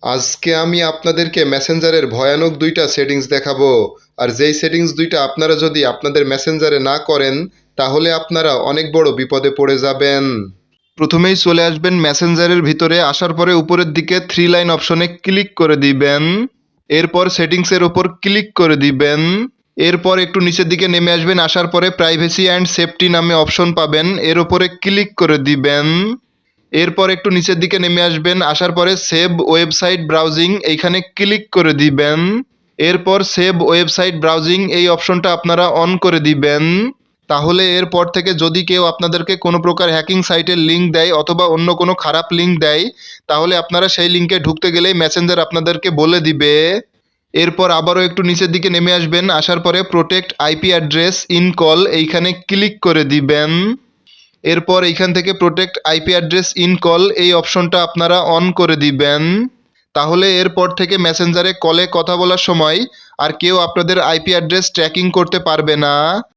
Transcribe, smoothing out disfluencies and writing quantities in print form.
আজকে আমি আপনাদেরকে মেসেঞ্জারের ভয়ানক দুইটা সেটিংস দেখাবো। আর যেই সেটিংস দুইটা আপনারা যদি আপনাদের মেসেঞ্জারে না করেন তাহলে আপনারা অনেক বড় বিপদে পড়ে যাবেন। প্রথমেই চলে আসবেন মেসেঞ্জারের ভিতরে, আসার পরে উপরের দিকে থ্রি লাইন অপশনে ক্লিক করে দিবেন। এরপর সেটিংসের ওপর ক্লিক করে দিবেন। এরপর একটু নিচের দিকে নেমে আসবেন, আসার পরে প্রাইভেসি অ্যান্ড সেফটি নামে অপশন পাবেন, এর ওপরে ক্লিক করে দিবেন। এরপর একটু নিচের দিকে নেমে আসবেন, আসার পরে সেভ ওয়েবসাইট ব্রাউজিং এইখানে ক্লিক করে দিবেন। এরপর সেভ ওয়েবসাইট ব্রাউজিং এই অপশনটা আপনারা অন করে দিবেন। তাহলে এরপর থেকে যদি কেউ আপনাদেরকে কোনো প্রকার হ্যাকিং সাইটের লিঙ্ক দেয় অথবা অন্য কোনো খারাপ লিঙ্ক দেয়, তাহলে আপনারা সেই লিঙ্কে ঢুকতে গেলেই মেসেঞ্জার আপনাদেরকে বলে দিবে। এরপর আবারও একটু নিচের দিকে নেমে আসবেন, আসার পরে protect IP address in call এইখানে ক্লিক করে দিবেন। এরপর এইখান থেকে protect IP address in call এই অপশনটা আপনারা অন করে দিবেন। তাহলে এরপর থেকে মেসেঞ্জারে কলে কথা বলার সময় আর কেউ আপনাদের আইপি অ্যাড্রেস ট্র্যাকিং করতে পারবে না।